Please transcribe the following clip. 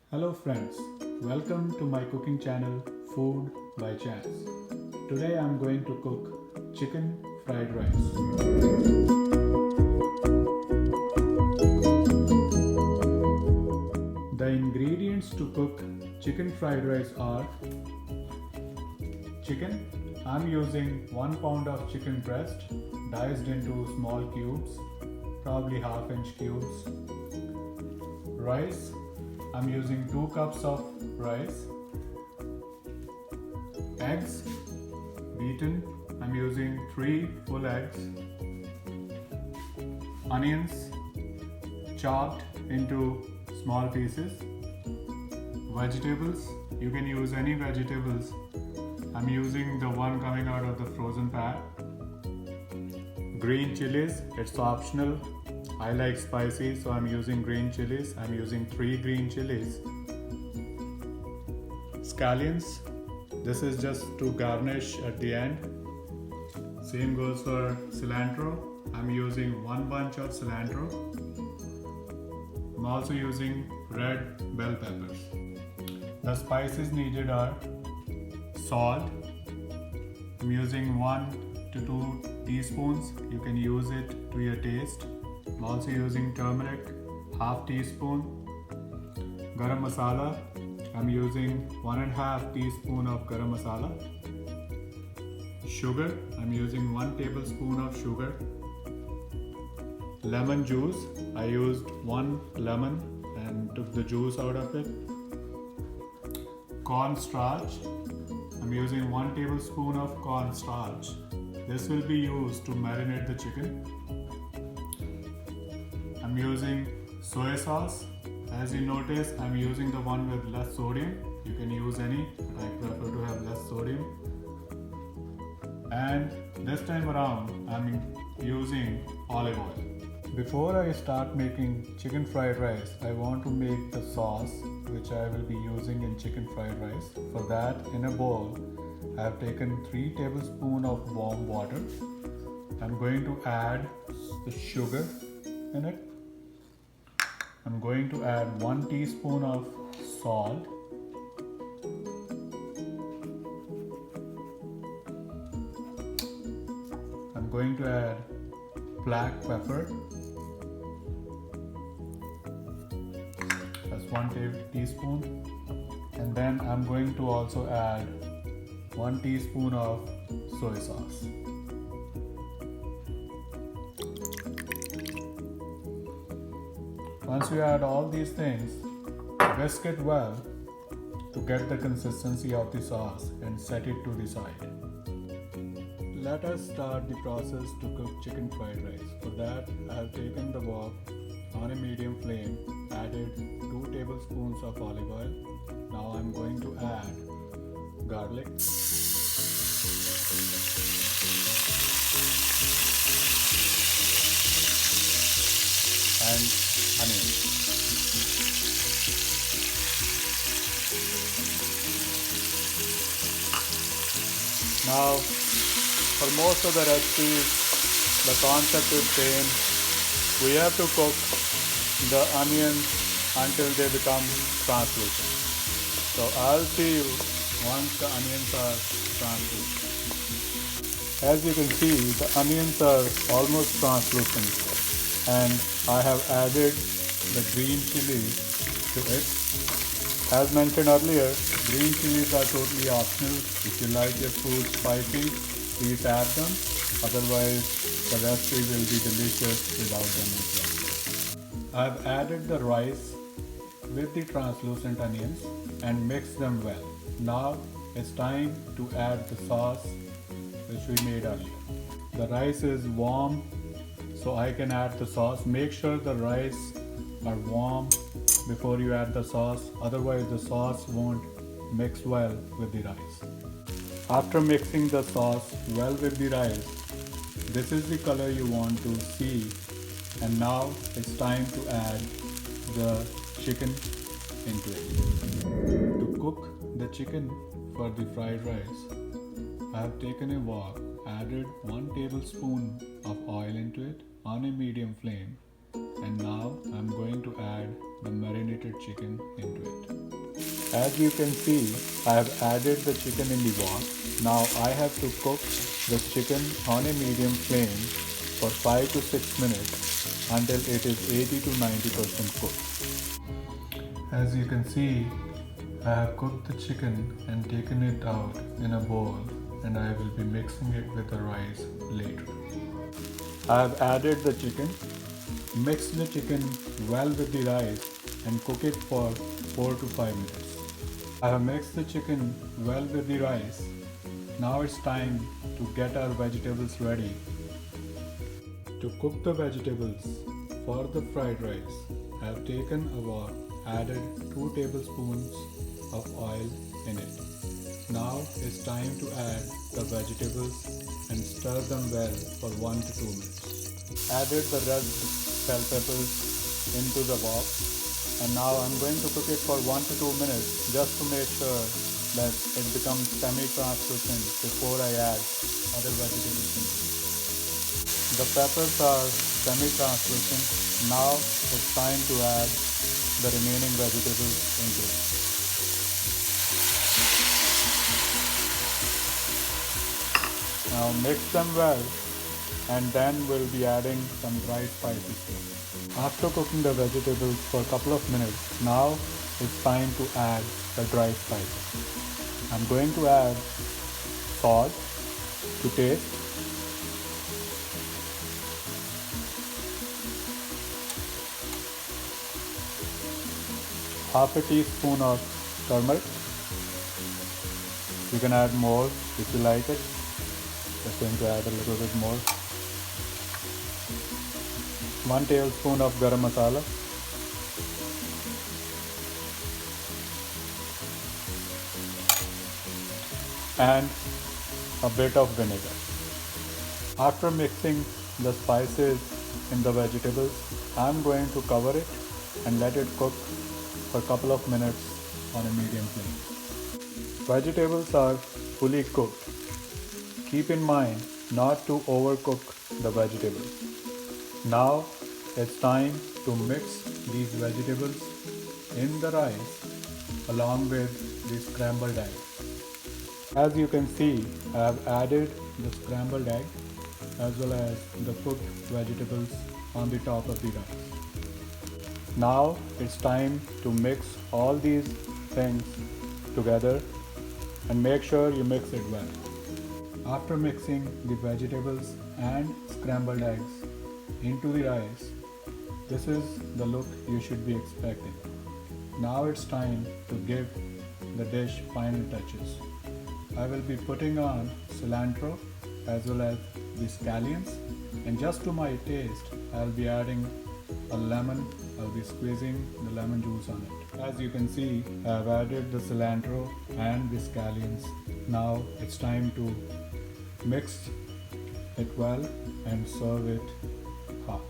Hello friends, welcome to my cooking channel Food by Chance. Today I'm going to cook chicken fried rice. The ingredients to cook chicken fried rice are chicken. I'm using 1 pound of chicken breast diced into small cubes, probably half-inch cubes. Rice. I'm using 2 cups of rice. Eggs beaten. I'm using 3 full eggs. Onions chopped into small pieces. Vegetables. You can use any vegetables. I'm using the one coming out of the frozen pack. Green chilies. It's optional. I like spicy, so I'm using green chilies. I'm using 3 green chilies. Scallions. This is just to garnish at the end. Same goes for cilantro. I'm using 1 bunch of cilantro. I'm also using red bell peppers. The spices needed are salt. I'm using 1 to 2 teaspoons. You can use it to your taste. I'm also using turmeric, half teaspoon. Garam masala. I'm using 1.5 teaspoon of garam masala. Sugar. I'm using 1 tablespoon of sugar. Lemon juice. I used 1 lemon and took the juice out of it. Corn starch. I'm using 1 tablespoon of corn starch. This will be used to marinate the chicken. I'm using soy sauce. As you notice, I'm using the one with less sodium. You can use any, but I prefer to have less sodium. And this time around, I'm using olive oil. Before I start making chicken fried rice, I want to make the sauce which I will be using in chicken fried rice. For that, in a bowl, I have taken 3 tablespoons of warm water. I'm going to add the sugar in it. I'm going to add 1 teaspoon of salt. I'm going to add black pepper. That's 1 teaspoon. And then I'm going to also add 1 teaspoon of soy sauce. Once you add all these things, whisk it well to get the consistency of the sauce and set it to the side. Let us start the process to cook chicken fried rice. For that, I have taken the wok on a medium flame, added 2 tablespoons of olive oil. Now I'm going to add garlic. And onion. Now, for most of the recipes, the concept is same. We have to cook the onions until they become translucent. So I'll see you once the onions are translucent. As you can see, the onions are almost translucent. And I have added the green chilies to it. As mentioned earlier, green chilies are totally optional. If you like your food spicy, please add them. Otherwise, the recipe will be delicious without them as well. I have added the rice with the translucent onions and mixed them well. Now it's time to add the sauce which we made earlier. The rice is warm, so I can add the sauce. Make sure the rice are warm before you add the sauce, otherwise the sauce won't mix well with the rice. After mixing the sauce well with the rice, this is the color you want to see, and now it's time to add the chicken into it. To cook the chicken for the fried rice, I have taken a wok, added 1 tablespoon of oil into it on a medium flame, and now I'm going to add the marinated chicken into it. As you can see, I have added the chicken in the wok. Now I have to cook the chicken on a medium flame for 5 to 6 minutes until it is 80 to 90% cooked. As you can see, I have cooked the chicken and taken it out in a bowl, and I will be mixing it with the rice later. I have added the chicken. Mix the chicken well with the rice and cook it for 4 to 5 minutes. I have mixed the chicken well with the rice. Now it's time to get our vegetables ready. To cook the vegetables for the fried rice, I have taken a wok, added 2 tablespoons of oil in it. Now it's time to add the vegetables and stir them well for 1 to 2 minutes. Added the red bell peppers into the wok, and now I'm going to cook it for 1 to 2 minutes just to make sure that it becomes semi-translucent before I add other vegetables in it. The peppers are semi-translucent. Now it's time to add the remaining vegetables into it. Now mix them well, and then we'll be adding some dry spices to it. After cooking the vegetables for a couple of minutes, now it's time to add the dry spices. I'm going to add salt to taste, half a teaspoon of turmeric. You can add more if you like it. Just going to add a little bit more. 1 tablespoon of garam masala. And a bit of vinegar. After mixing the spices in the vegetables, I'm going to cover it and let it cook for a couple of minutes on a medium flame. Vegetables are fully cooked. Keep in mind not to overcook the vegetables. Now it's time to mix these vegetables in the rice along with the scrambled egg. As you can see, I have added the scrambled egg as well as the cooked vegetables on the top of the rice. Now it's time to mix all these things together and make sure you mix it well. After mixing the vegetables and scrambled eggs into the rice, this is the look you should be expecting. Now it's time to give the dish final touches. I will be putting on cilantro as well as the scallions, and just to my taste I'll be adding a lemon. I'll be squeezing the lemon juice on it. As you can see, I've added the cilantro and the scallions. Now it's time to mix it well and serve it hot.